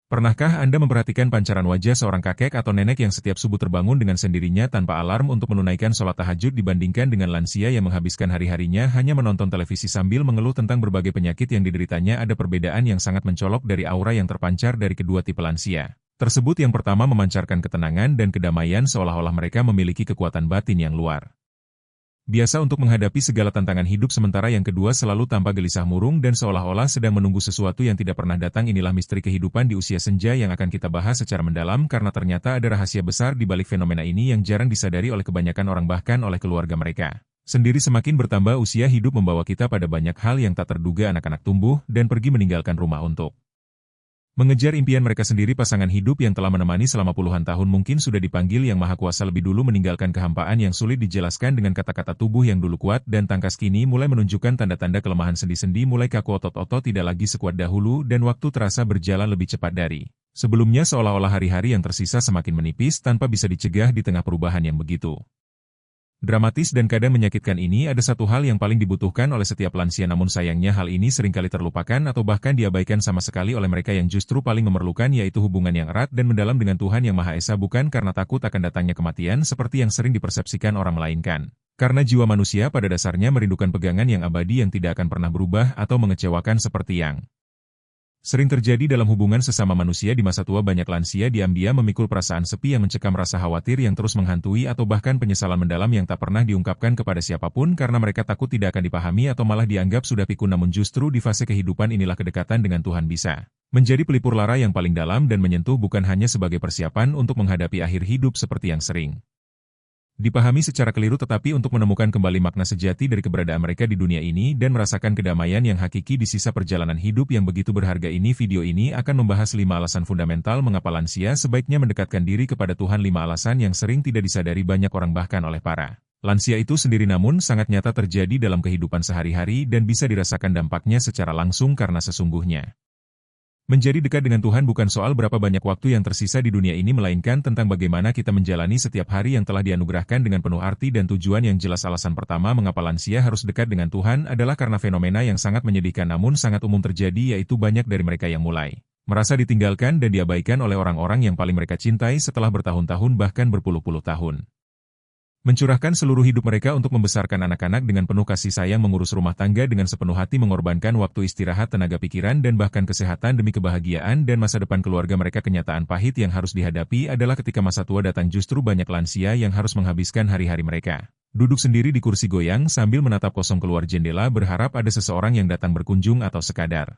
Pernahkah Anda memperhatikan pancaran wajah seorang kakek atau nenek yang setiap subuh terbangun dengan sendirinya tanpa alarm untuk menunaikan sholat tahajud dibandingkan dengan lansia yang menghabiskan hari-harinya hanya menonton televisi sambil mengeluh tentang berbagai penyakit yang dideritanya? Ada perbedaan yang sangat mencolok dari aura yang terpancar dari kedua tipe lansia tersebut. Yang pertama memancarkan ketenangan dan kedamaian seolah-olah mereka memiliki kekuatan batin yang luar biasa untuk menghadapi segala tantangan hidup, sementara yang kedua selalu tampak gelisah murung dan seolah-olah sedang menunggu sesuatu yang tidak pernah datang. Inilah misteri kehidupan di usia senja yang akan kita bahas secara mendalam, karena ternyata ada rahasia besar di balik fenomena ini yang jarang disadari oleh kebanyakan orang, bahkan oleh keluarga mereka sendiri. Semakin bertambah usia, hidup membawa kita pada banyak hal yang tak terduga. Anak-anak tumbuh dan pergi meninggalkan rumah untuk mengejar impian mereka sendiri. Pasangan hidup yang telah menemani selama puluhan tahun mungkin sudah dipanggil Yang Maha Kuasa lebih dulu, meninggalkan kehampaan yang sulit dijelaskan dengan kata-kata. Tubuh yang dulu kuat dan tangkas kini mulai menunjukkan tanda-tanda kelemahan. Sendi-sendi mulai kaku, otot-otot tidak lagi sekuat dahulu, dan waktu terasa berjalan lebih cepat dari sebelumnya, seolah-olah hari-hari yang tersisa semakin menipis tanpa bisa dicegah. Di tengah perubahan yang begitu dramatis dan kadang menyakitkan ini, ada satu hal yang paling dibutuhkan oleh setiap lansia, namun sayangnya hal ini seringkali terlupakan atau bahkan diabaikan sama sekali oleh mereka yang justru paling memerlukan, yaitu hubungan yang erat dan mendalam dengan Tuhan Yang Maha Esa. Bukan karena takut akan datangnya kematian seperti yang sering dipersepsikan orang, melainkan karena jiwa manusia pada dasarnya merindukan pegangan yang abadi yang tidak akan pernah berubah atau mengecewakan, seperti yang sering terjadi dalam hubungan sesama manusia di masa tua. Banyak lansia diam-diam memikul perasaan sepi yang mencekam, rasa khawatir yang terus menghantui, atau bahkan penyesalan mendalam yang tak pernah diungkapkan kepada siapapun karena mereka takut tidak akan dipahami atau malah dianggap sudah pikun. Namun justru di fase kehidupan inilah kedekatan dengan Tuhan bisa menjadi pelipur lara yang paling dalam dan menyentuh, bukan hanya sebagai persiapan untuk menghadapi akhir hidup seperti yang sering dipahami secara keliru, tetapi untuk menemukan kembali makna sejati dari keberadaan mereka di dunia ini dan merasakan kedamaian yang hakiki di sisa perjalanan hidup yang begitu berharga ini. Video ini akan membahas 5 alasan fundamental mengapa lansia sebaiknya mendekatkan diri kepada Tuhan. 5 alasan yang sering tidak disadari banyak orang, bahkan oleh para lansia itu sendiri, namun sangat nyata terjadi dalam kehidupan sehari-hari dan bisa dirasakan dampaknya secara langsung. Karena sesungguhnya menjadi dekat dengan Tuhan bukan soal berapa banyak waktu yang tersisa di dunia ini, melainkan tentang bagaimana kita menjalani setiap hari yang telah dianugerahkan dengan penuh arti dan tujuan yang jelas. Alasan pertama mengapa lansia harus dekat dengan Tuhan adalah karena fenomena yang sangat menyedihkan namun sangat umum terjadi, yaitu banyak dari mereka yang mulai merasa ditinggalkan dan diabaikan oleh orang-orang yang paling mereka cintai setelah bertahun-tahun bahkan berpuluh-puluh tahun mencurahkan seluruh hidup mereka untuk membesarkan anak-anak dengan penuh kasih sayang, mengurus rumah tangga dengan sepenuh hati, mengorbankan waktu istirahat, tenaga pikiran, dan bahkan kesehatan demi kebahagiaan dan masa depan keluarga mereka. Kenyataan pahit yang harus dihadapi adalah ketika masa tua datang, justru banyak lansia yang harus menghabiskan hari-hari mereka duduk sendiri di kursi goyang sambil menatap kosong keluar jendela, berharap ada seseorang yang datang berkunjung atau sekadar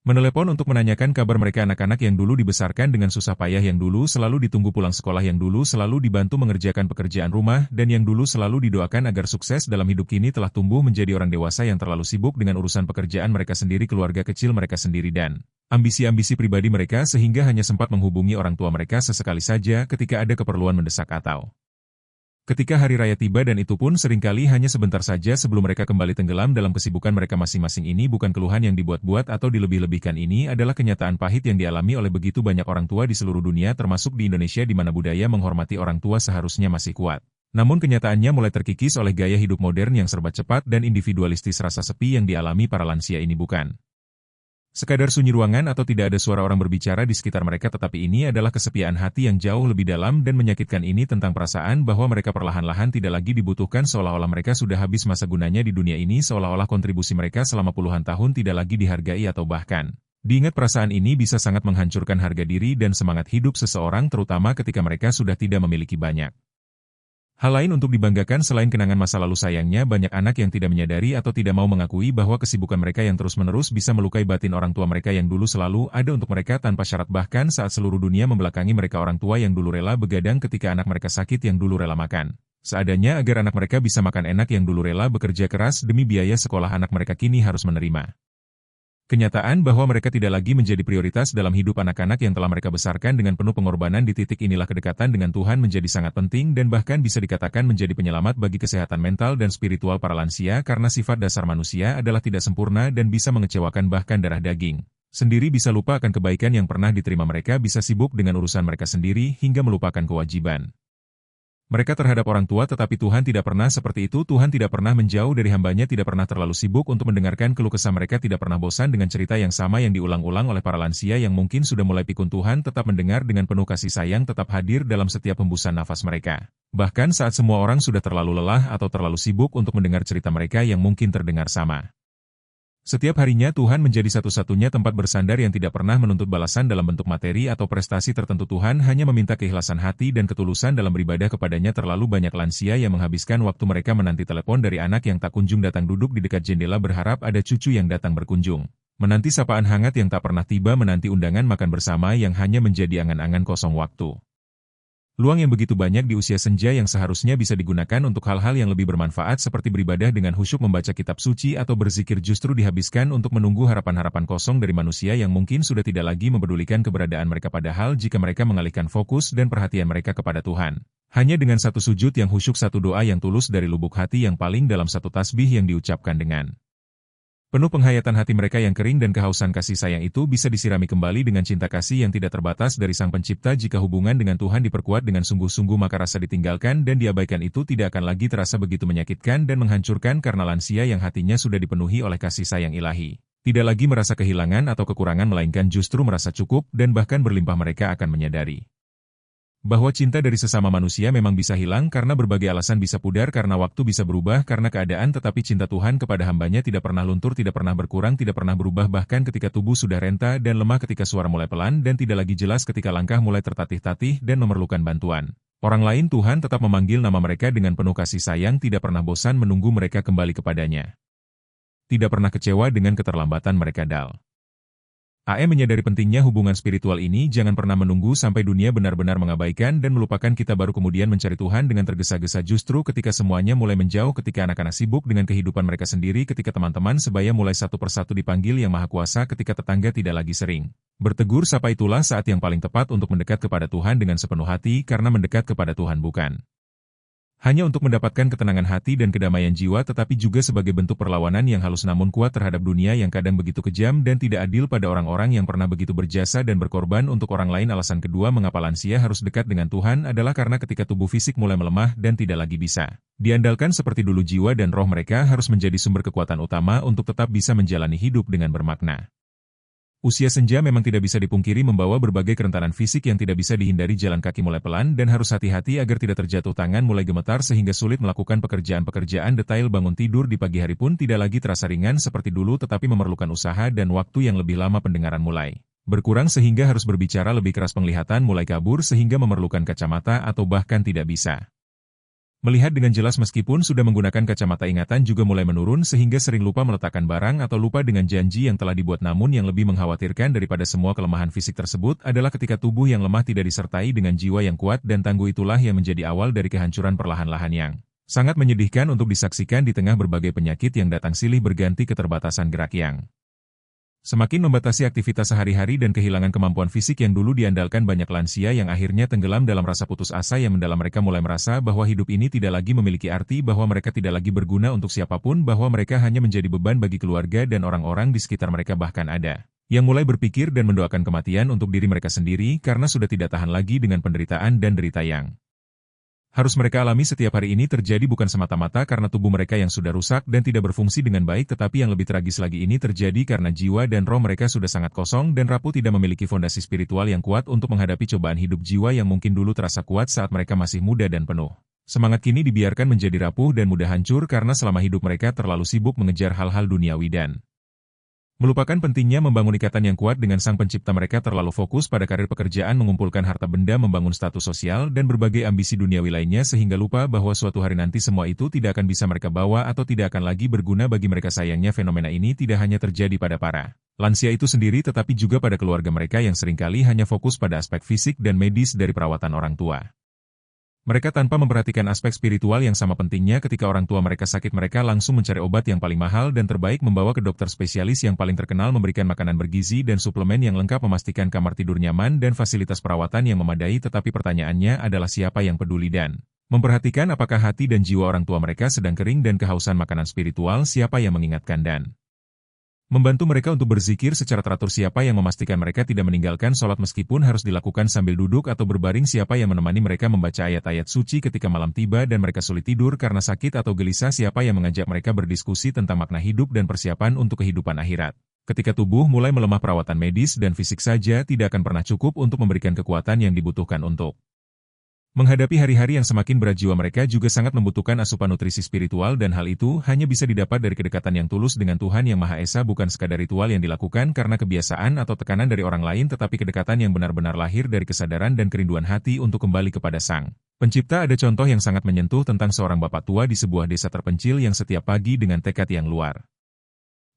menelepon untuk menanyakan kabar mereka. Anak-anak yang dulu dibesarkan dengan susah payah, yang dulu selalu ditunggu pulang sekolah, yang dulu selalu dibantu mengerjakan pekerjaan rumah, dan yang dulu selalu didoakan agar sukses dalam hidup, kini telah tumbuh menjadi orang dewasa yang terlalu sibuk dengan urusan pekerjaan mereka sendiri, keluarga kecil mereka sendiri, dan ambisi-ambisi pribadi mereka, sehingga hanya sempat menghubungi orang tua mereka sesekali saja ketika ada keperluan mendesak atau ketika hari raya tiba, dan itu pun seringkali hanya sebentar saja sebelum mereka kembali tenggelam dalam kesibukan mereka masing-masing. Ini bukan keluhan yang dibuat-buat atau dilebih-lebihkan, ini adalah kenyataan pahit yang dialami oleh begitu banyak orang tua di seluruh dunia, termasuk di Indonesia di mana budaya menghormati orang tua seharusnya masih kuat. Namun kenyataannya mulai terkikis oleh gaya hidup modern yang serba cepat dan individualistis. Rasa sepi yang dialami para lansia ini bukan sekadar sunyi ruangan atau tidak ada suara orang berbicara di sekitar mereka, tetapi ini adalah kesepian hati yang jauh lebih dalam dan menyakitkan. Ini tentang perasaan bahwa mereka perlahan-lahan tidak lagi dibutuhkan, seolah-olah mereka sudah habis masa gunanya di dunia ini, seolah-olah kontribusi mereka selama puluhan tahun tidak lagi dihargai atau bahkan diingat. Perasaan ini bisa sangat menghancurkan harga diri dan semangat hidup seseorang, terutama ketika mereka sudah tidak memiliki banyak hal lain untuk dibanggakan selain kenangan masa lalu. Sayangnya banyak anak yang tidak menyadari atau tidak mau mengakui bahwa kesibukan mereka yang terus-menerus bisa melukai batin orang tua mereka yang dulu selalu ada untuk mereka tanpa syarat, bahkan saat seluruh dunia membelakangi mereka. Orang tua yang dulu rela begadang ketika anak mereka sakit, yang dulu rela makan seadanya agar anak mereka bisa makan enak, yang dulu rela bekerja keras demi biaya sekolah anak mereka, kini harus menerima kenyataan bahwa mereka tidak lagi menjadi prioritas dalam hidup anak-anak yang telah mereka besarkan dengan penuh pengorbanan. Di titik inilah kedekatan dengan Tuhan menjadi sangat penting dan bahkan bisa dikatakan menjadi penyelamat bagi kesehatan mental dan spiritual para lansia, karena sifat dasar manusia adalah tidak sempurna dan bisa mengecewakan, bahkan darah daging sendiri bisa lupa akan kebaikan yang pernah diterima mereka, bisa sibuk dengan urusan mereka sendiri hingga melupakan kewajiban Mereka terhadap orang tua, tetapi Tuhan tidak pernah seperti itu. Tuhan tidak pernah menjauh dari hamba-Nya, tidak pernah terlalu sibuk untuk mendengarkan keluh kesah mereka, tidak pernah bosan dengan cerita yang sama yang diulang-ulang oleh para lansia yang mungkin sudah mulai pikun. Tuhan tetap mendengar dengan penuh kasih sayang, tetap hadir dalam setiap hembusan nafas mereka. Bahkan saat semua orang sudah terlalu lelah atau terlalu sibuk untuk mendengar cerita mereka yang mungkin terdengar sama. Setiap harinya Tuhan menjadi satu-satunya tempat bersandar yang tidak pernah menuntut balasan dalam bentuk materi atau prestasi tertentu. Tuhan hanya meminta keikhlasan hati dan ketulusan dalam beribadah kepadanya. Terlalu banyak lansia yang menghabiskan waktu mereka menanti telepon dari anak yang tak kunjung datang, duduk di dekat jendela berharap ada cucu yang datang berkunjung. Menanti sapaan hangat yang tak pernah tiba, menanti undangan makan bersama yang hanya menjadi angan-angan kosong waktu. Luang yang begitu banyak di usia senja yang seharusnya bisa digunakan untuk hal-hal yang lebih bermanfaat seperti beribadah dengan khusyuk, membaca kitab suci atau berzikir, justru dihabiskan untuk menunggu harapan-harapan kosong dari manusia yang mungkin sudah tidak lagi mempedulikan keberadaan mereka. Padahal jika mereka mengalihkan fokus dan perhatian mereka kepada Tuhan, hanya dengan satu sujud yang khusyuk, satu doa yang tulus dari lubuk hati yang paling dalam, satu tasbih yang diucapkan dengan penuh penghayatan, hati mereka yang kering dan kehausan kasih sayang itu bisa disirami kembali dengan cinta kasih yang tidak terbatas dari Sang Pencipta. Jika hubungan dengan Tuhan diperkuat dengan sungguh-sungguh, maka rasa ditinggalkan dan diabaikan itu tidak akan lagi terasa begitu menyakitkan dan menghancurkan, karena lansia yang hatinya sudah dipenuhi oleh kasih sayang ilahi tidak lagi merasa kehilangan atau kekurangan, melainkan justru merasa cukup dan bahkan berlimpah. Mereka akan menyadari bahwa cinta dari sesama manusia memang bisa hilang karena berbagai alasan, bisa pudar karena waktu, bisa berubah karena keadaan, tetapi cinta Tuhan kepada hamba-Nya tidak pernah luntur, tidak pernah berkurang, tidak pernah berubah. Bahkan ketika tubuh sudah renta dan lemah, ketika suara mulai pelan dan tidak lagi jelas, ketika langkah mulai tertatih-tatih dan memerlukan bantuan orang lain, Tuhan tetap memanggil nama mereka dengan penuh kasih sayang, tidak pernah bosan menunggu mereka kembali kepadanya. Tidak pernah kecewa dengan keterlambatan mereka. Menyadari pentingnya hubungan spiritual ini. Jangan pernah menunggu sampai dunia benar-benar mengabaikan dan melupakan kita baru kemudian mencari Tuhan dengan tergesa-gesa. Justru ketika semuanya mulai menjauh, ketika anak-anak sibuk dengan kehidupan mereka sendiri, ketika teman-teman sebaya mulai satu persatu dipanggil Yang Maha Kuasa, ketika tetangga tidak lagi sering bertegur sapa, itulah saat yang paling tepat untuk mendekat kepada Tuhan dengan sepenuh hati, karena mendekat kepada Tuhan bukan hanya untuk mendapatkan ketenangan hati dan kedamaian jiwa, tetapi juga sebagai bentuk perlawanan yang halus namun kuat terhadap dunia yang kadang begitu kejam dan tidak adil pada orang-orang yang pernah begitu berjasa dan berkorban untuk orang lain. Alasan kedua mengapa lansia harus dekat dengan Tuhan adalah karena ketika tubuh fisik mulai melemah dan tidak lagi bisa diandalkan seperti dulu, jiwa dan roh mereka harus menjadi sumber kekuatan utama untuk tetap bisa menjalani hidup dengan bermakna. Usia senja memang tidak bisa dipungkiri membawa berbagai kerentanan fisik yang tidak bisa dihindari. Jalan kaki mulai pelan dan harus hati-hati agar tidak terjatuh, tangan mulai gemetar sehingga sulit melakukan pekerjaan-pekerjaan detail. Bangun tidur di pagi hari pun tidak lagi terasa ringan seperti dulu, tetapi memerlukan usaha dan waktu yang lebih lama. Pendengaran mulai berkurang sehingga harus berbicara lebih keras. Penglihatan mulai kabur sehingga memerlukan kacamata atau bahkan tidak bisa melihat dengan jelas meskipun sudah menggunakan kacamata. Ingatan juga mulai menurun sehingga sering lupa meletakkan barang atau lupa dengan janji yang telah dibuat. Namun yang lebih mengkhawatirkan daripada semua kelemahan fisik tersebut adalah ketika tubuh yang lemah tidak disertai dengan jiwa yang kuat dan tangguh. Itulah yang menjadi awal dari kehancuran perlahan-lahan yang sangat menyedihkan untuk disaksikan di tengah berbagai penyakit yang datang silih berganti, keterbatasan gerak yang semakin membatasi aktivitas sehari-hari dan kehilangan kemampuan fisik yang dulu diandalkan. Banyak lansia yang akhirnya tenggelam dalam rasa putus asa yang mendalam. Mereka mulai merasa bahwa hidup ini tidak lagi memiliki arti, bahwa mereka tidak lagi berguna untuk siapapun, bahwa mereka hanya menjadi beban bagi keluarga dan orang-orang di sekitar mereka. Bahkan ada yang mulai berpikir dan mendoakan kematian untuk diri mereka sendiri karena sudah tidak tahan lagi dengan penderitaan dan derita yang harus mereka alami setiap hari. Ini terjadi bukan semata-mata karena tubuh mereka yang sudah rusak dan tidak berfungsi dengan baik, tetapi yang lebih tragis lagi, ini terjadi karena jiwa dan roh mereka sudah sangat kosong dan rapuh, tidak memiliki fondasi spiritual yang kuat untuk menghadapi cobaan hidup. Jiwa yang mungkin dulu terasa kuat saat mereka masih muda dan penuh semangat, kini dibiarkan menjadi rapuh dan mudah hancur karena selama hidup mereka terlalu sibuk mengejar hal-hal duniawi dan melupakan pentingnya membangun ikatan yang kuat dengan Sang Pencipta. Mereka terlalu fokus pada karir, pekerjaan, mengumpulkan harta benda, membangun status sosial, dan berbagai ambisi duniawi lainnya sehingga lupa bahwa suatu hari nanti semua itu tidak akan bisa mereka bawa atau tidak akan lagi berguna bagi mereka. Sayangnya fenomena ini tidak hanya terjadi pada para lansia itu sendiri, tetapi juga pada keluarga mereka yang seringkali hanya fokus pada aspek fisik dan medis dari perawatan orang tua mereka tanpa memperhatikan aspek spiritual yang sama pentingnya. Ketika orang tua mereka sakit, mereka langsung mencari obat yang paling mahal dan terbaik, membawa ke dokter spesialis yang paling terkenal, memberikan makanan bergizi dan suplemen yang lengkap, memastikan kamar tidur nyaman dan fasilitas perawatan yang memadai. Tetapi pertanyaannya adalah siapa yang peduli dan memperhatikan apakah hati dan jiwa orang tua mereka sedang kering dan kehausan makanan spiritual? Siapa yang mengingatkan dan Membantu mereka untuk berzikir secara teratur. Siapa yang memastikan mereka tidak meninggalkan sholat meskipun harus dilakukan sambil duduk atau berbaring. Siapa yang menemani mereka membaca ayat-ayat suci ketika malam tiba dan mereka sulit tidur karena sakit atau gelisah. Siapa yang mengajak mereka berdiskusi tentang makna hidup dan persiapan untuk kehidupan akhirat. Ketika tubuh mulai melemah, perawatan medis dan fisik saja tidak akan pernah cukup untuk memberikan kekuatan yang dibutuhkan untuk menghadapi hari-hari yang semakin berat. Jiwa mereka juga sangat membutuhkan asupan nutrisi spiritual dan hal itu hanya bisa didapat dari kedekatan yang tulus dengan Tuhan Yang Maha Esa, bukan sekadar ritual yang dilakukan karena kebiasaan atau tekanan dari orang lain, tetapi kedekatan yang benar-benar lahir dari kesadaran dan kerinduan hati untuk kembali kepada Sang Pencipta. Ada contoh yang sangat menyentuh tentang seorang bapak tua di sebuah desa terpencil yang setiap pagi dengan tekad yang luar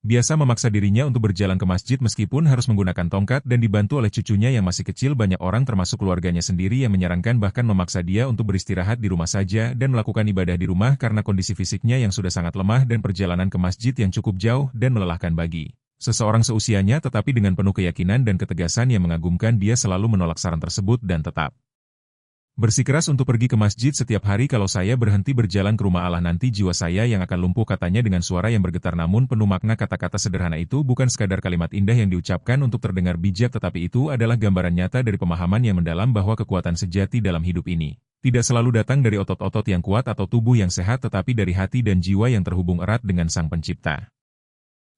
biasa memaksa dirinya untuk berjalan ke masjid meskipun harus menggunakan tongkat dan dibantu oleh cucunya yang masih kecil. Banyak orang termasuk keluarganya sendiri yang menyarankan bahkan memaksa dia untuk beristirahat di rumah saja dan melakukan ibadah di rumah karena kondisi fisiknya yang sudah sangat lemah dan perjalanan ke masjid yang cukup jauh dan melelahkan bagi seseorang seusianya. Tetapi dengan penuh keyakinan dan ketegasan yang mengagumkan, dia selalu menolak saran tersebut dan tetap bersikeras untuk pergi ke masjid setiap hari. Kalau saya berhenti berjalan ke rumah Allah, nanti jiwa saya yang akan lumpuh, katanya dengan suara yang bergetar namun penuh makna. Kata-kata sederhana itu bukan sekadar kalimat indah yang diucapkan untuk terdengar bijak, tetapi itu adalah gambaran nyata dari pemahaman yang mendalam bahwa kekuatan sejati dalam hidup ini tidak selalu datang dari otot-otot yang kuat atau tubuh yang sehat, tetapi dari hati dan jiwa yang terhubung erat dengan Sang Pencipta.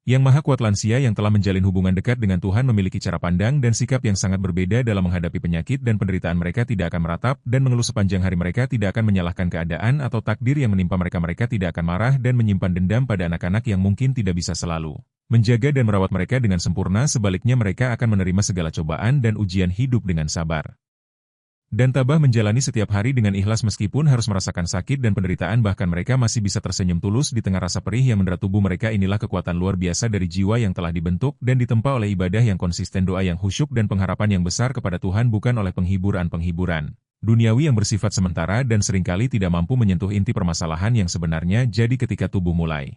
Yang Maha Kuat. Lansia yang telah menjalin hubungan dekat dengan Tuhan memiliki cara pandang dan sikap yang sangat berbeda dalam menghadapi penyakit dan penderitaan. Mereka tidak akan meratap dan mengeluh sepanjang hari. Mereka tidak akan menyalahkan keadaan atau takdir yang menimpa mereka. Mereka tidak akan marah dan menyimpan dendam pada anak-anak yang mungkin tidak bisa selalu menjaga dan merawat mereka dengan sempurna. Sebaliknya, mereka akan menerima segala cobaan dan ujian hidup dengan sabar dan tabah, menjalani setiap hari dengan ikhlas meskipun harus merasakan sakit dan penderitaan. Bahkan mereka masih bisa tersenyum tulus di tengah rasa perih yang mendera tubuh mereka. Inilah kekuatan luar biasa dari jiwa yang telah dibentuk dan ditempa oleh ibadah yang konsisten, doa yang khusyuk dan pengharapan yang besar kepada Tuhan, bukan oleh penghiburan duniawi yang bersifat sementara dan seringkali tidak mampu menyentuh inti permasalahan yang sebenarnya. Jadi ketika tubuh mulai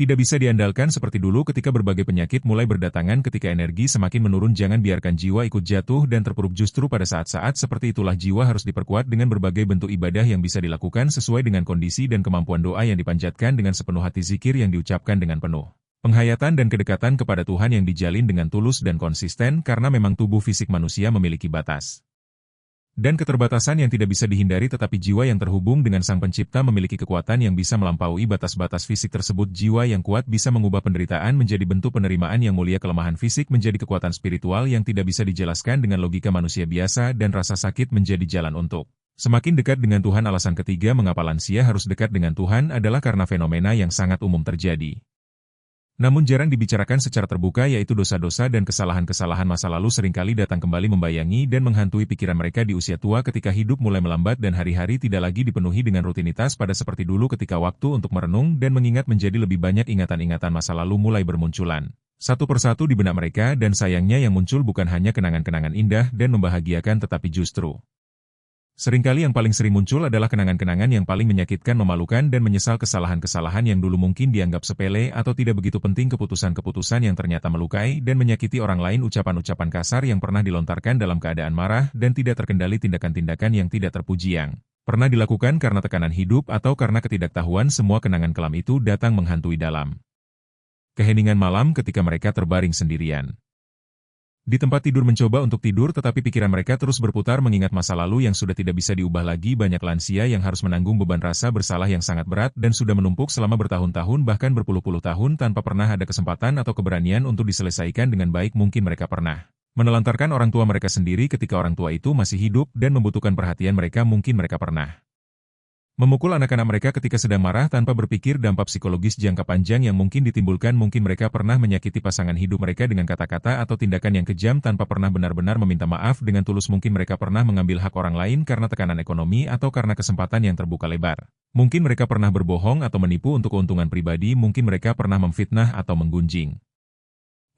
tidak bisa diandalkan seperti dulu, ketika berbagai penyakit mulai berdatangan, ketika energi semakin menurun, jangan biarkan jiwa ikut jatuh dan terpuruk. Justru pada saat-saat seperti itulah jiwa harus diperkuat dengan berbagai bentuk ibadah yang bisa dilakukan sesuai dengan kondisi dan kemampuan. Doa yang dipanjatkan dengan sepenuh hati, zikir yang diucapkan dengan penuh penghayatan dan kedekatan kepada Tuhan yang dijalin dengan tulus dan konsisten, karena memang tubuh fisik manusia memiliki batas dan keterbatasan yang tidak bisa dihindari, tetapi jiwa yang terhubung dengan Sang Pencipta memiliki kekuatan yang bisa melampaui batas-batas fisik tersebut. Jiwa yang kuat bisa mengubah penderitaan menjadi bentuk penerimaan yang mulia, kelemahan fisik menjadi kekuatan spiritual yang tidak bisa dijelaskan dengan logika manusia biasa, dan rasa sakit menjadi jalan untuk semakin dekat dengan Tuhan. Alasan ketiga mengapa lansia harus dekat dengan Tuhan adalah karena fenomena yang sangat umum terjadi namun jarang dibicarakan secara terbuka, yaitu dosa-dosa dan kesalahan-kesalahan masa lalu seringkali datang kembali membayangi dan menghantui pikiran mereka di usia tua ketika hidup mulai melambat dan hari-hari tidak lagi dipenuhi dengan rutinitas pada seperti dulu. Ketika waktu untuk merenung dan mengingat menjadi lebih banyak, ingatan-ingatan masa lalu mulai bermunculan satu persatu di benak mereka, dan sayangnya yang muncul bukan hanya kenangan-kenangan indah dan membahagiakan, tetapi justru seringkali yang paling sering muncul adalah kenangan-kenangan yang paling menyakitkan, memalukan, dan menyesal. Kesalahan-kesalahan yang dulu mungkin dianggap sepele atau tidak begitu penting, keputusan-keputusan yang ternyata melukai dan menyakiti orang lain, ucapan-ucapan kasar yang pernah dilontarkan dalam keadaan marah dan tidak terkendali, tindakan-tindakan yang tidak terpuji yang pernah dilakukan karena tekanan hidup atau karena ketidaktahuan. Semua kenangan kelam itu datang menghantui dalam keheningan malam ketika mereka terbaring sendirian di tempat tidur, mencoba untuk tidur, tetapi pikiran mereka terus berputar mengingat masa lalu yang sudah tidak bisa diubah lagi. Banyak lansia yang harus menanggung beban rasa bersalah yang sangat berat dan sudah menumpuk selama bertahun-tahun bahkan berpuluh-puluh tahun tanpa pernah ada kesempatan atau keberanian untuk diselesaikan dengan baik. Mungkin mereka pernah menelantarkan orang tua mereka sendiri ketika orang tua itu masih hidup dan membutuhkan perhatian mereka. Mungkin mereka pernah memukul anak-anak mereka ketika sedang marah tanpa berpikir dampak psikologis jangka panjang yang mungkin ditimbulkan. Mungkin mereka pernah menyakiti pasangan hidup mereka dengan kata-kata atau tindakan yang kejam tanpa pernah benar-benar meminta maaf dengan tulus. Mungkin mereka pernah mengambil hak orang lain karena tekanan ekonomi atau karena kesempatan yang terbuka lebar. Mungkin mereka pernah berbohong atau menipu untuk keuntungan pribadi. Mungkin mereka pernah memfitnah atau menggunjing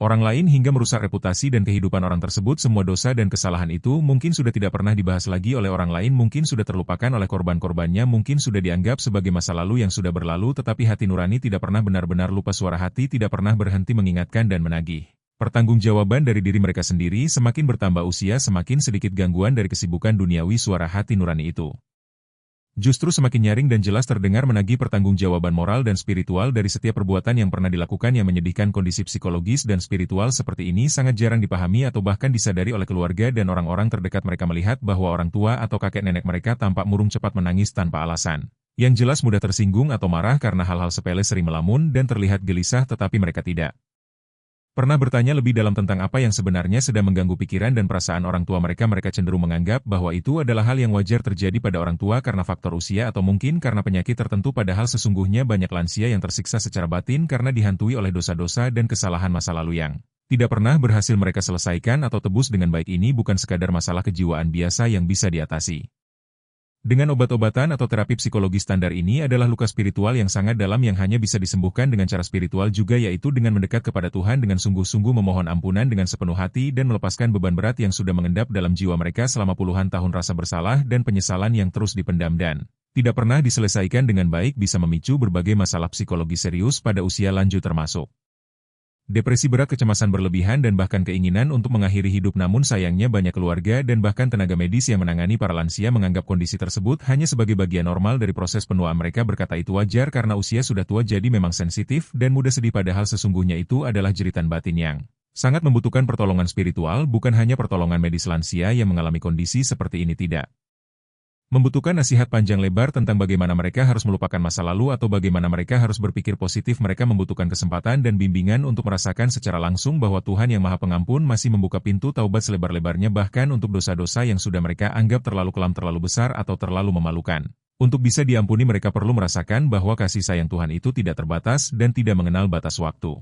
orang lain hingga merusak reputasi dan kehidupan orang tersebut. Semua dosa dan kesalahan itu mungkin sudah tidak pernah dibahas lagi oleh orang lain, mungkin sudah terlupakan oleh korban-korbannya, mungkin sudah dianggap sebagai masa lalu yang sudah berlalu, tetapi hati nurani tidak pernah benar-benar lupa. Suara hati tidak pernah berhenti mengingatkan dan menagih pertanggungjawaban dari diri mereka sendiri. Semakin bertambah usia, semakin sedikit gangguan dari kesibukan duniawi. Suara hati nurani itu Justru semakin nyaring dan jelas terdengar menagih pertanggungjawaban moral dan spiritual dari setiap perbuatan yang pernah dilakukan yang menyedihkan. Kondisi psikologis dan spiritual seperti ini sangat jarang dipahami atau bahkan disadari oleh keluarga dan orang-orang terdekat mereka melihat bahwa orang tua atau kakek nenek mereka tampak murung cepat menangis tanpa alasan. Yang jelas mudah tersinggung atau marah karena hal-hal sepele sering melamun dan terlihat gelisah tetapi mereka tidak pernah bertanya lebih dalam tentang apa yang sebenarnya sedang mengganggu pikiran dan perasaan orang tua mereka. Mereka cenderung menganggap bahwa itu adalah hal yang wajar terjadi pada orang tua karena faktor usia atau mungkin karena penyakit tertentu, padahal sesungguhnya banyak lansia yang tersiksa secara batin karena dihantui oleh dosa-dosa dan kesalahan masa lalu yang tidak pernah berhasil mereka selesaikan atau tebus dengan baik. Ini bukan sekadar masalah kejiwaan biasa yang bisa diatasi dengan obat-obatan atau terapi psikologi standar. Ini adalah luka spiritual yang sangat dalam yang hanya bisa disembuhkan dengan cara spiritual juga, yaitu dengan mendekat kepada Tuhan dengan sungguh-sungguh, memohon ampunan dengan sepenuh hati dan melepaskan beban berat yang sudah mengendap dalam jiwa mereka selama puluhan tahun. Rasa bersalah dan penyesalan yang terus dipendam dan tidak pernah diselesaikan dengan baik bisa memicu berbagai masalah psikologi serius pada usia lanjut, termasuk depresi berat, kecemasan berlebihan, dan bahkan keinginan untuk mengakhiri hidup. Namun sayangnya banyak keluarga dan bahkan tenaga medis yang menangani para lansia menganggap kondisi tersebut hanya sebagai bagian normal dari proses penuaan. Mereka berkata itu wajar karena usia sudah tua jadi memang sensitif dan mudah sedih, padahal sesungguhnya itu adalah jeritan batin yang sangat membutuhkan pertolongan spiritual, bukan hanya pertolongan medis. Lansia yang mengalami kondisi seperti ini tidak membutuhkan nasihat panjang lebar tentang bagaimana mereka harus melupakan masa lalu atau bagaimana mereka harus berpikir positif. Mereka membutuhkan kesempatan dan bimbingan untuk merasakan secara langsung bahwa Tuhan yang Maha Pengampun masih membuka pintu taubat selebar-lebarnya bahkan untuk dosa-dosa yang sudah mereka anggap terlalu kelam, terlalu besar, atau terlalu memalukan. Untuk bisa diampuni, mereka perlu merasakan bahwa kasih sayang Tuhan itu tidak terbatas dan tidak mengenal batas waktu.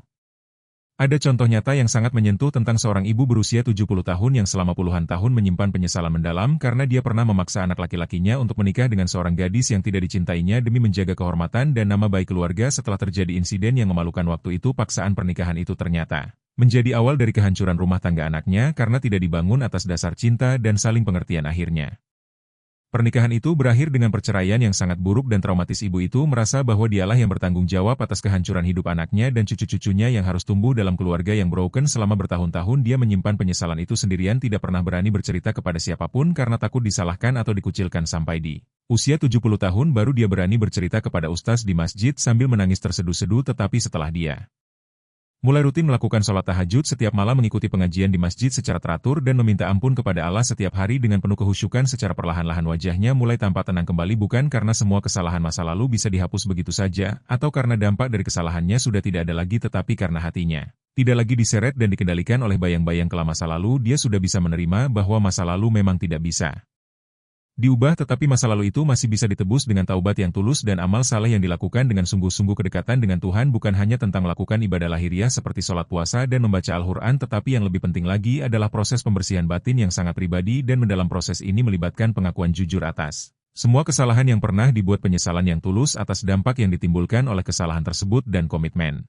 Ada contoh nyata yang sangat menyentuh tentang seorang ibu berusia 70 tahun yang selama puluhan tahun menyimpan penyesalan mendalam karena dia pernah memaksa anak laki-lakinya untuk menikah dengan seorang gadis yang tidak dicintainya demi menjaga kehormatan dan nama baik keluarga. Setelah terjadi insiden yang memalukan waktu itu, paksaan pernikahan itu ternyata menjadi awal dari kehancuran rumah tangga anaknya karena tidak dibangun atas dasar cinta dan saling pengertian. Akhirnya pernikahan itu berakhir dengan perceraian yang sangat buruk dan traumatis. Ibu itu merasa bahwa dialah yang bertanggung jawab atas kehancuran hidup anaknya dan cucu-cucunya yang harus tumbuh dalam keluarga yang broken. Selama bertahun-tahun dia menyimpan penyesalan itu sendirian, tidak pernah berani bercerita kepada siapapun karena takut disalahkan atau dikucilkan. Sampai di usia 70 tahun baru dia berani bercerita kepada ustaz di masjid sambil menangis terseduh-seduh. Tetapi setelah dia mulai rutin melakukan sholat tahajud setiap malam, mengikuti pengajian di masjid secara teratur, dan meminta ampun kepada Allah setiap hari dengan penuh kehusyukan, secara perlahan-lahan wajahnya mulai tampak tenang kembali. Bukan karena semua kesalahan masa lalu bisa dihapus begitu saja, atau karena dampak dari kesalahannya sudah tidak ada lagi, tetapi karena hatinya tidak lagi diseret dan dikendalikan oleh bayang-bayang kelam masa lalu. Dia sudah bisa menerima bahwa masa lalu memang tidak bisa diubah, tetapi masa lalu itu masih bisa ditebus dengan taubat yang tulus dan amal saleh yang dilakukan dengan sungguh-sungguh. Kedekatan dengan Tuhan bukan hanya tentang melakukan ibadah lahiriah seperti sholat, puasa, dan membaca Al-Quran, tetapi yang lebih penting lagi adalah proses pembersihan batin yang sangat pribadi, dan mendalam proses ini melibatkan pengakuan jujur atas semua kesalahan yang pernah dibuat, penyesalan yang tulus atas dampak yang ditimbulkan oleh kesalahan tersebut, dan komitmen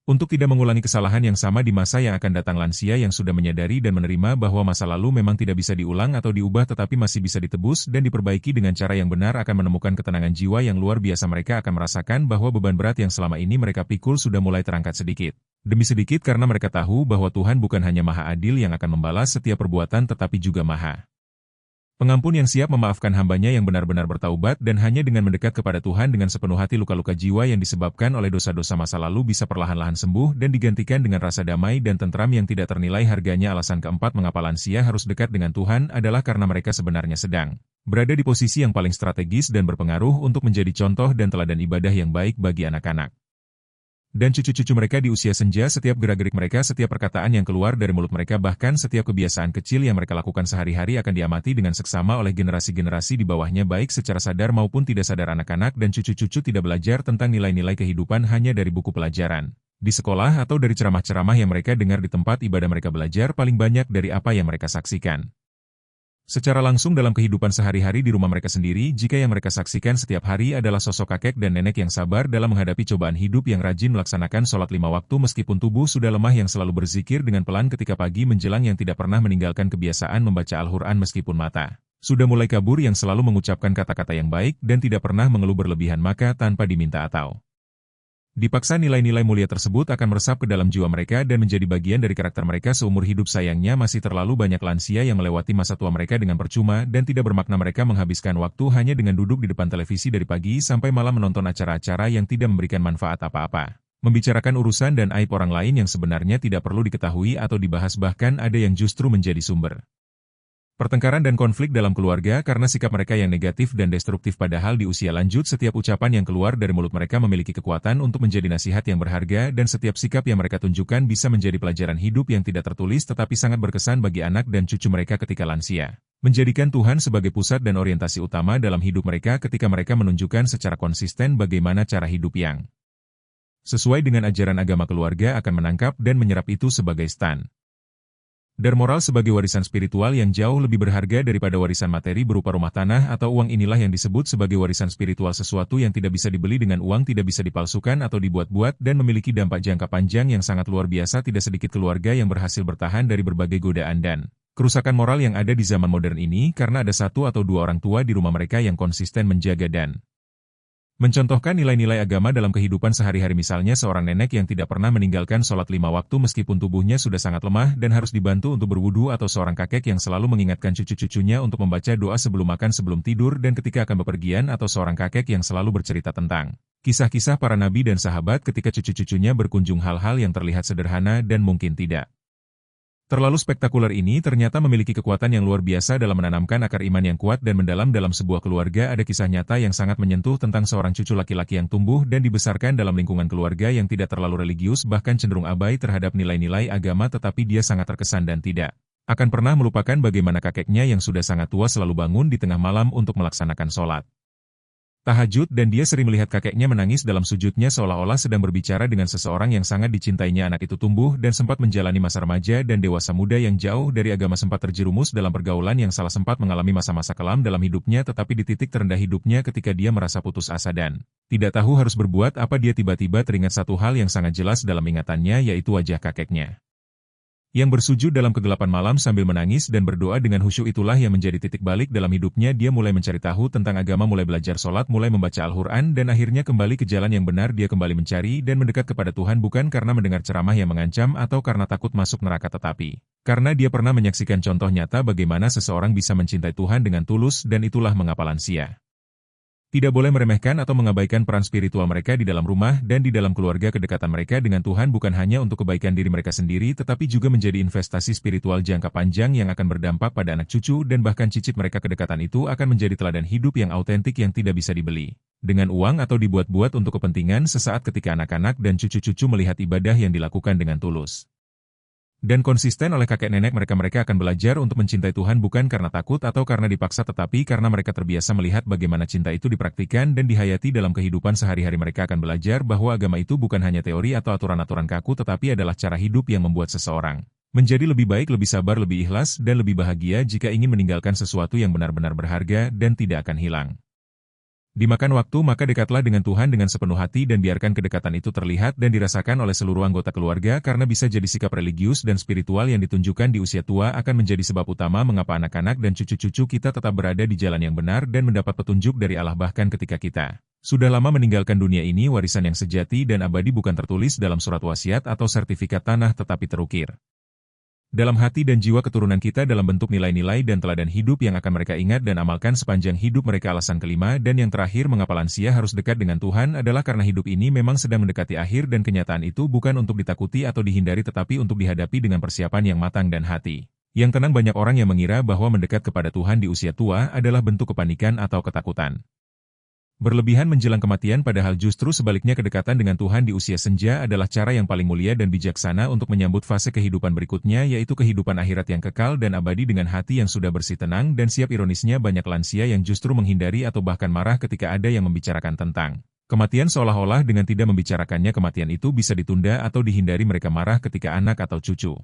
untuk tidak mengulangi kesalahan yang sama di masa yang akan datang. Lansia yang sudah menyadari dan menerima bahwa masa lalu memang tidak bisa diulang atau diubah tetapi masih bisa ditebus dan diperbaiki dengan cara yang benar akan menemukan ketenangan jiwa yang luar biasa. Mereka akan merasakan bahwa beban berat yang selama ini mereka pikul sudah mulai terangkat sedikit demi sedikit karena mereka tahu bahwa Tuhan bukan hanya Maha Adil yang akan membalas setiap perbuatan, tetapi juga Maha Pengampun yang siap memaafkan hambanya yang benar-benar bertaubat. Dan hanya dengan mendekat kepada Tuhan dengan sepenuh hati, luka-luka jiwa yang disebabkan oleh dosa-dosa masa lalu bisa perlahan-lahan sembuh dan digantikan dengan rasa damai dan tentram yang tidak ternilai harganya. Alasan keempat mengapa lansia harus dekat dengan Tuhan adalah karena mereka sebenarnya sedang berada di posisi yang paling strategis dan berpengaruh untuk menjadi contoh dan teladan ibadah yang baik bagi anak-anak dan cucu-cucu mereka di usia senja. Setiap gerak-gerik mereka, setiap perkataan yang keluar dari mulut mereka, bahkan setiap kebiasaan kecil yang mereka lakukan sehari-hari akan diamati dengan seksama oleh generasi-generasi di bawahnya, baik secara sadar maupun tidak sadar. Anak-anak dan cucu-cucu tidak belajar tentang nilai-nilai kehidupan hanya dari buku pelajaran di sekolah atau dari ceramah-ceramah yang mereka dengar di tempat ibadah. Mereka belajar paling banyak dari apa yang mereka saksikan secara langsung dalam kehidupan sehari-hari di rumah mereka sendiri. Jika yang mereka saksikan setiap hari adalah sosok kakek dan nenek yang sabar dalam menghadapi cobaan hidup, yang rajin melaksanakan sholat 5 waktu meskipun tubuh sudah lemah, yang selalu berzikir dengan pelan ketika pagi menjelang, yang tidak pernah meninggalkan kebiasaan membaca Al-Quran meskipun mata sudah mulai kabur, yang selalu mengucapkan kata-kata yang baik dan tidak pernah mengeluh berlebihan, maka tanpa diminta atau Dipaksa nilai-nilai mulia tersebut akan meresap ke dalam jiwa mereka dan menjadi bagian dari karakter mereka seumur hidup. Sayangnya masih terlalu banyak lansia yang melewati masa tua mereka dengan percuma dan tidak bermakna. Mereka menghabiskan waktu hanya dengan duduk di depan televisi dari pagi sampai malam menonton acara-acara yang tidak memberikan manfaat apa-apa. Membicarakan urusan dan aib orang lain yang sebenarnya tidak perlu diketahui atau dibahas, bahkan ada yang justru menjadi sumber pertengkaran dan konflik dalam keluarga karena sikap mereka yang negatif dan destruktif. Padahal di usia lanjut setiap ucapan yang keluar dari mulut mereka memiliki kekuatan untuk menjadi nasihat yang berharga dan setiap sikap yang mereka tunjukkan bisa menjadi pelajaran hidup yang tidak tertulis tetapi sangat berkesan bagi anak dan cucu mereka ketika lansia. Menjadikan Tuhan sebagai pusat dan orientasi utama dalam hidup mereka ketika mereka menunjukkan secara konsisten bagaimana cara hidup yang sesuai dengan ajaran agama. Keluarga akan menangkap dan menyerap itu sebagai standar moral sebagai warisan spiritual yang jauh lebih berharga daripada warisan materi berupa rumah tanah atau uang. Inilah yang disebut sebagai warisan spiritual, sesuatu yang tidak bisa dibeli dengan uang, tidak bisa dipalsukan atau dibuat-buat, dan memiliki dampak jangka panjang yang sangat luar biasa. Tidak sedikit keluarga yang berhasil bertahan dari berbagai godaan dan kerusakan moral yang ada di zaman modern ini karena ada satu atau dua orang tua di rumah mereka yang konsisten menjaga dan mencontohkan nilai-nilai agama dalam kehidupan sehari-hari. Misalnya seorang nenek yang tidak pernah meninggalkan sholat 5 waktu meskipun tubuhnya sudah sangat lemah dan harus dibantu untuk berwudu, atau seorang kakek yang selalu mengingatkan cucu-cucunya untuk membaca doa sebelum makan, sebelum tidur, dan ketika akan bepergian, atau seorang kakek yang selalu bercerita tentang kisah-kisah para nabi dan sahabat ketika cucu-cucunya berkunjung. Hal-hal yang terlihat sederhana dan mungkin tidak terlalu spektakuler ini ternyata memiliki kekuatan yang luar biasa dalam menanamkan akar iman yang kuat dan mendalam dalam sebuah keluarga. Ada kisah nyata yang sangat menyentuh tentang seorang cucu laki-laki yang tumbuh dan dibesarkan dalam lingkungan keluarga yang tidak terlalu religius, bahkan cenderung abai terhadap nilai-nilai agama, tetapi dia sangat terkesan dan tidak akan pernah melupakan bagaimana kakeknya yang sudah sangat tua selalu bangun di tengah malam untuk melaksanakan sholat tahajud, dan dia sering melihat kakeknya menangis dalam sujudnya seolah-olah sedang berbicara dengan seseorang yang sangat dicintainya. Anak itu tumbuh dan sempat menjalani masa remaja dan dewasa muda yang jauh dari agama, sempat terjerumus dalam pergaulan yang salah, sempat mengalami masa-masa kelam dalam hidupnya, tetapi di titik terendah hidupnya ketika dia merasa putus asa dan tidak tahu harus berbuat apa, dia tiba-tiba teringat satu hal yang sangat jelas dalam ingatannya, yaitu wajah kakeknya yang bersujud dalam kegelapan malam sambil menangis dan berdoa dengan khusyuk. Itulah yang menjadi titik balik dalam hidupnya. Dia mulai mencari tahu tentang agama, mulai belajar sholat, mulai membaca Al-Quran, dan akhirnya kembali ke jalan yang benar. Dia kembali mencari dan mendekat kepada Tuhan bukan karena mendengar ceramah yang mengancam atau karena takut masuk neraka, tetapi karena dia pernah menyaksikan contoh nyata bagaimana seseorang bisa mencintai Tuhan dengan tulus, dan itulah mengapa lansia tidak boleh meremehkan atau mengabaikan peran spiritual mereka di dalam rumah dan di dalam keluarga. Kedekatan mereka dengan Tuhan bukan hanya untuk kebaikan diri mereka sendiri, tetapi juga menjadi investasi spiritual jangka panjang yang akan berdampak pada anak cucu dan bahkan cicit mereka. Kedekatan itu akan menjadi teladan hidup yang autentik yang tidak bisa dibeli dengan uang atau dibuat-buat untuk kepentingan sesaat. Ketika anak-anak dan cucu-cucu melihat ibadah yang dilakukan dengan tulus dan konsisten oleh kakek nenek mereka akan belajar untuk mencintai Tuhan bukan karena takut atau karena dipaksa, tetapi karena mereka terbiasa melihat bagaimana cinta itu dipraktikkan dan dihayati dalam kehidupan sehari-hari. Mereka akan belajar bahwa agama itu bukan hanya teori atau aturan-aturan kaku, tetapi adalah cara hidup yang membuat seseorang menjadi lebih baik, lebih sabar, lebih ikhlas, dan lebih bahagia jika ingin meninggalkan sesuatu yang benar-benar berharga dan tidak akan hilang dimakan waktu. Maka dekatlah dengan Tuhan dengan sepenuh hati dan biarkan kedekatan itu terlihat dan dirasakan oleh seluruh anggota keluarga, karena bisa jadi sikap religius dan spiritual yang ditunjukkan di usia tua akan menjadi sebab utama mengapa anak-anak dan cucu-cucu kita tetap berada di jalan yang benar dan mendapat petunjuk dari Allah bahkan ketika kita sudah lama meninggalkan dunia ini. Warisan yang sejati dan abadi bukan tertulis dalam surat wasiat atau sertifikat tanah, tetapi terukir dalam hati dan jiwa keturunan kita dalam bentuk nilai-nilai dan teladan hidup yang akan mereka ingat dan amalkan sepanjang hidup mereka. Alasan kelima dan yang terakhir mengapa lansia harus dekat dengan Tuhan adalah karena hidup ini memang sedang mendekati akhir, dan kenyataan itu bukan untuk ditakuti atau dihindari, tetapi untuk dihadapi dengan persiapan yang matang dan hati yang tenang. Banyak orang yang mengira bahwa mendekat kepada Tuhan di usia tua adalah bentuk kepanikan atau ketakutan berlebihan menjelang kematian, padahal justru sebaliknya. Kedekatan dengan Tuhan di usia senja adalah cara yang paling mulia dan bijaksana untuk menyambut fase kehidupan berikutnya, yaitu kehidupan akhirat yang kekal dan abadi dengan hati yang sudah bersih, tenang, dan siap. Ironisnya banyak lansia yang justru menghindari atau bahkan marah ketika ada yang membicarakan tentang kematian, seolah-olah dengan tidak membicarakannya kematian itu bisa ditunda atau dihindari. Mereka marah ketika anak atau cucu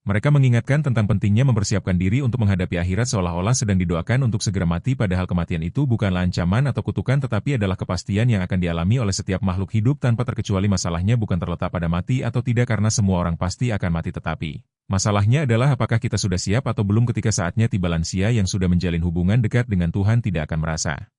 mereka mengingatkan tentang pentingnya mempersiapkan diri untuk menghadapi akhirat, seolah-olah sedang didoakan untuk segera mati, padahal kematian itu bukanlah ancaman atau kutukan, tetapi adalah kepastian yang akan dialami oleh setiap makhluk hidup tanpa terkecuali. Masalahnya bukan terletak pada mati atau tidak, karena semua orang pasti akan mati, tetapi masalahnya adalah apakah kita sudah siap atau belum ketika saatnya tiba. Lansia yang sudah menjalin hubungan dekat dengan Tuhan tidak akan merasa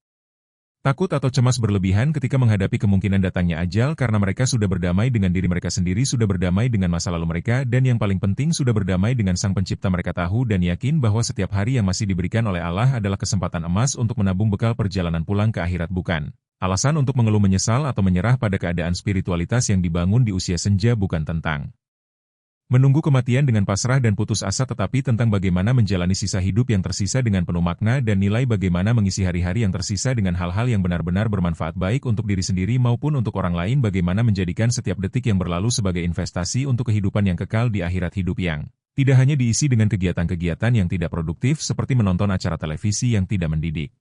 Takut atau cemas berlebihan ketika menghadapi kemungkinan datangnya ajal karena mereka sudah berdamai dengan diri mereka sendiri, sudah berdamai dengan masa lalu mereka, dan yang paling penting sudah berdamai dengan Sang Pencipta. Mereka tahu dan yakin bahwa setiap hari yang masih diberikan oleh Allah adalah kesempatan emas untuk menabung bekal perjalanan pulang ke akhirat, bukan alasan untuk mengeluh, menyesal, atau menyerah pada keadaan spiritualitas yang dibangun di usia senja bukan tentang menunggu kematian dengan pasrah dan putus asa, tetapi tentang bagaimana menjalani sisa hidup yang tersisa dengan penuh makna dan nilai, bagaimana mengisi hari-hari yang tersisa dengan hal-hal yang benar-benar bermanfaat baik untuk diri sendiri maupun untuk orang lain, bagaimana menjadikan setiap detik yang berlalu sebagai investasi untuk kehidupan yang kekal di akhirat, hidup yang tidak hanya diisi dengan kegiatan-kegiatan yang tidak produktif seperti menonton acara televisi yang tidak mendidik,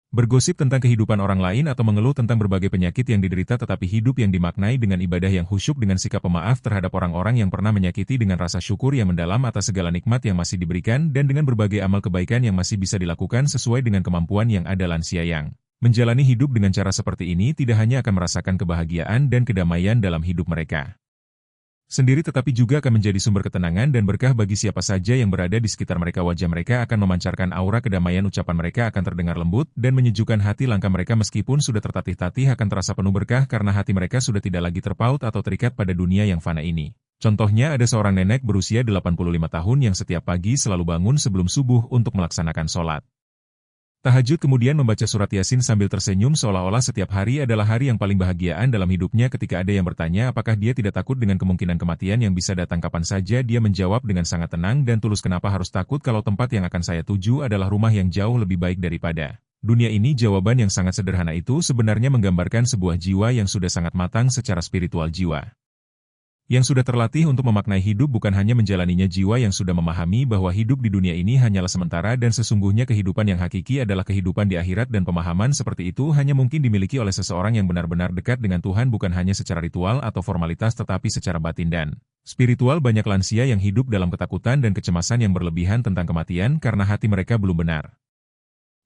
bergosip tentang kehidupan orang lain, atau mengeluh tentang berbagai penyakit yang diderita, tetapi hidup yang dimaknai dengan ibadah yang khusyuk, dengan sikap pemaaf terhadap orang-orang yang pernah menyakiti, dengan rasa syukur yang mendalam atas segala nikmat yang masih diberikan, dan dengan berbagai amal kebaikan yang masih bisa dilakukan sesuai dengan kemampuan yang ada. Lansia yang menjalani hidup dengan cara seperti ini tidak hanya akan merasakan kebahagiaan dan kedamaian dalam hidup mereka sendiri, tetapi juga akan menjadi sumber ketenangan dan berkah bagi siapa saja yang berada di sekitar mereka. Wajah mereka akan memancarkan aura kedamaian, ucapan mereka akan terdengar lembut dan menyejukkan hati, langkah mereka meskipun sudah tertatih-tatih akan terasa penuh berkah karena hati mereka sudah tidak lagi terpaut atau terikat pada dunia yang fana ini. Contohnya, ada seorang nenek berusia 85 tahun yang setiap pagi selalu bangun sebelum subuh untuk melaksanakan sholat tahajud, kemudian membaca surat Yasin sambil tersenyum seolah-olah setiap hari adalah hari yang paling bahagiaan dalam hidupnya. Ketika ada yang bertanya apakah dia tidak takut dengan kemungkinan kematian yang bisa datang kapan saja, dia menjawab dengan sangat tenang dan tulus, "Kenapa harus takut kalau tempat yang akan saya tuju adalah rumah yang jauh lebih baik daripada dunia ini?" Jawaban yang sangat sederhana itu sebenarnya menggambarkan sebuah jiwa yang sudah sangat matang secara spiritual, jiwa yang sudah terlatih untuk memaknai hidup, bukan hanya menjalaninya. Jiwa yang sudah memahami bahwa hidup di dunia ini hanyalah sementara dan sesungguhnya kehidupan yang hakiki adalah kehidupan di akhirat, dan pemahaman seperti itu hanya mungkin dimiliki oleh seseorang yang benar-benar dekat dengan Tuhan, bukan hanya secara ritual atau formalitas tetapi secara batin dan spiritual. Banyak lansia yang hidup dalam ketakutan dan kecemasan yang berlebihan tentang kematian karena hati mereka belum benar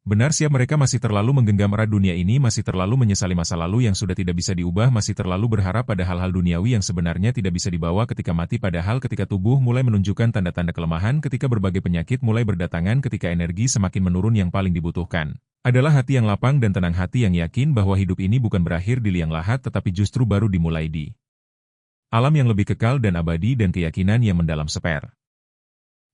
siap. Mereka masih terlalu menggenggam erat dunia ini, masih terlalu menyesali masa lalu yang sudah tidak bisa diubah, masih terlalu berharap pada hal-hal duniawi yang sebenarnya tidak bisa dibawa ketika mati. Padahal ketika tubuh mulai menunjukkan tanda-tanda kelemahan, ketika berbagai penyakit mulai berdatangan, ketika energi semakin menurun, yang paling dibutuhkan adalah hati yang lapang dan tenang, hati yang yakin bahwa hidup ini bukan berakhir di liang lahat tetapi justru baru dimulai di alam yang lebih kekal dan abadi, dan keyakinan yang mendalam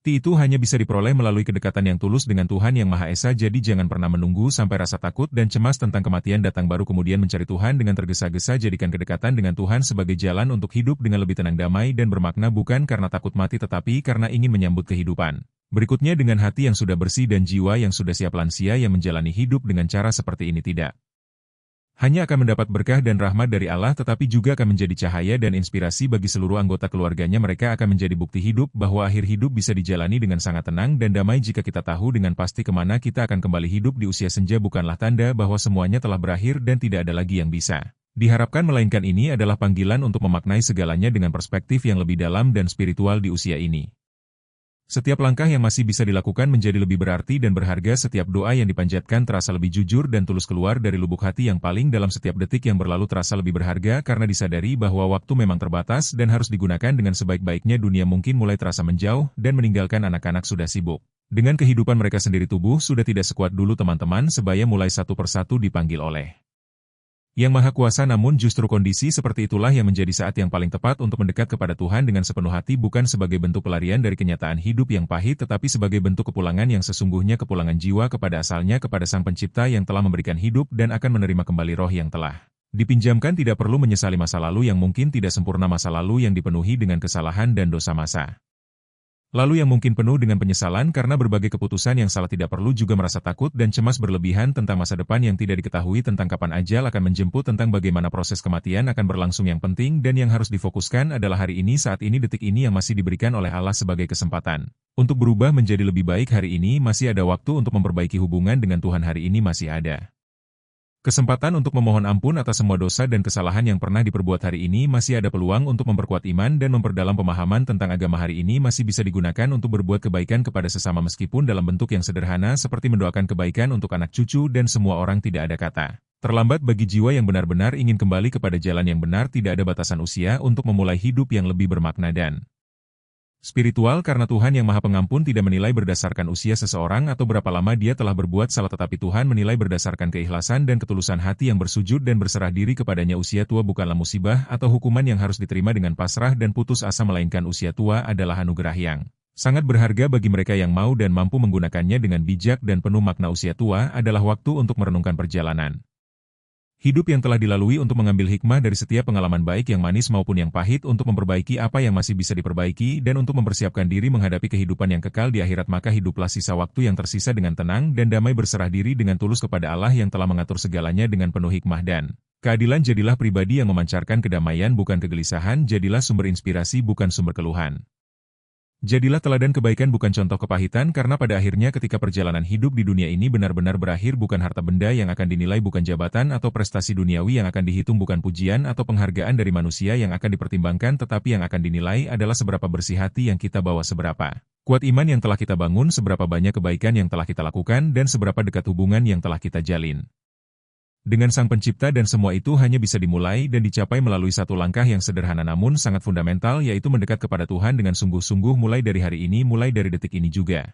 itu hanya bisa diperoleh melalui kedekatan yang tulus dengan Tuhan Yang Maha Esa. Jadi jangan pernah menunggu sampai rasa takut dan cemas tentang kematian datang baru kemudian mencari Tuhan dengan tergesa-gesa. Jadikan kedekatan dengan Tuhan sebagai jalan untuk hidup dengan lebih tenang, damai, dan bermakna, bukan karena takut mati tetapi karena ingin menyambut kehidupan berikutnya dengan hati yang sudah bersih dan jiwa yang sudah siap. Lansia yang menjalani hidup dengan cara seperti ini tidak hanya akan mendapat berkah dan rahmat dari Allah, tetapi juga akan menjadi cahaya dan inspirasi bagi seluruh anggota keluarganya. Mereka akan menjadi bukti hidup bahwa akhir hidup bisa dijalani dengan sangat tenang dan damai. Jika kita tahu dengan pasti kemana kita akan kembali, hidup di usia senja bukanlah tanda bahwa semuanya telah berakhir dan tidak ada lagi yang bisa diharapkan, melainkan ini adalah panggilan untuk memaknai segalanya dengan perspektif yang lebih dalam dan spiritual di usia ini. Setiap langkah yang masih bisa dilakukan menjadi lebih berarti dan berharga. Setiap doa yang dipanjatkan terasa lebih jujur dan tulus keluar dari lubuk hati yang paling dalam. Setiap detik yang berlalu terasa lebih berharga karena disadari bahwa waktu memang terbatas dan harus digunakan dengan sebaik-baiknya. Dunia mungkin mulai terasa menjauh dan meninggalkan anak-anak sudah sibuk dengan kehidupan mereka sendiri. Tubuh sudah tidak sekuat dulu. Teman-teman sebaya mulai satu persatu dipanggil oleh Yang Maha Kuasa, namun justru kondisi seperti itulah yang menjadi saat yang paling tepat untuk mendekat kepada Tuhan dengan sepenuh hati, bukan sebagai bentuk pelarian dari kenyataan hidup yang pahit tetapi sebagai bentuk kepulangan yang sesungguhnya, kepulangan jiwa kepada asalnya, kepada Sang Pencipta yang telah memberikan hidup dan akan menerima kembali roh yang telah dipinjamkan. Tidak perlu menyesali masa lalu yang mungkin tidak sempurna, masa lalu yang dipenuhi dengan kesalahan dan dosa, masa lalu yang mungkin penuh dengan penyesalan karena berbagai keputusan yang salah. Tidak perlu juga merasa takut dan cemas berlebihan tentang masa depan yang tidak diketahui, tentang kapan ajal akan menjemput, tentang bagaimana proses kematian akan berlangsung. Yang penting dan yang harus difokuskan adalah hari ini, saat ini, detik ini yang masih diberikan oleh Allah sebagai kesempatan untuk berubah menjadi lebih baik. Hari ini masih ada waktu untuk memperbaiki hubungan dengan Tuhan. Hari ini masih ada kesempatan untuk memohon ampun atas semua dosa dan kesalahan yang pernah diperbuat. Hari ini masih ada peluang untuk memperkuat iman dan memperdalam pemahaman tentang agama. Hari ini masih bisa digunakan untuk berbuat kebaikan kepada sesama meskipun dalam bentuk yang sederhana seperti mendoakan kebaikan untuk anak cucu dan semua orang. Tidak ada kata terlambat bagi jiwa yang benar-benar ingin kembali kepada jalan yang benar. Tidak ada batasan usia untuk memulai hidup yang lebih bermakna dan Spiritual karena Tuhan yang Maha Pengampun tidak menilai berdasarkan usia seseorang atau berapa lama dia telah berbuat salah, tetapi Tuhan menilai berdasarkan keikhlasan dan ketulusan hati yang bersujud dan berserah diri kepadanya. Usia tua bukanlah musibah atau hukuman yang harus diterima dengan pasrah dan putus asa, melainkan usia tua adalah anugerah yang sangat berharga bagi mereka yang mau dan mampu menggunakannya dengan bijak dan penuh makna. Usia tua adalah waktu untuk merenungkan perjalanan hidup yang telah dilalui, untuk mengambil hikmah dari setiap pengalaman baik yang manis maupun yang pahit, untuk memperbaiki apa yang masih bisa diperbaiki, dan untuk mempersiapkan diri menghadapi kehidupan yang kekal di akhirat. Maka hiduplah sisa waktu yang tersisa dengan tenang dan damai, berserah diri dengan tulus kepada Allah yang telah mengatur segalanya dengan penuh hikmah dan keadilan. Jadilah pribadi yang memancarkan kedamaian bukan kegelisahan, jadilah sumber inspirasi bukan sumber keluhan. Jadilah teladan kebaikan bukan contoh kepahitan, karena pada akhirnya ketika perjalanan hidup di dunia ini benar-benar berakhir, bukan harta benda yang akan dinilai, bukan jabatan atau prestasi duniawi yang akan dihitung, bukan pujian atau penghargaan dari manusia yang akan dipertimbangkan, tetapi yang akan dinilai adalah seberapa bersih hati yang kita bawa, seberapa kuat iman yang telah kita bangun, seberapa banyak kebaikan yang telah kita lakukan, dan seberapa dekat hubungan yang telah kita jalin dengan Sang Pencipta. Dan semua itu hanya bisa dimulai dan dicapai melalui satu langkah yang sederhana namun sangat fundamental, yaitu mendekat kepada Tuhan dengan sungguh-sungguh, mulai dari hari ini, mulai dari detik ini juga.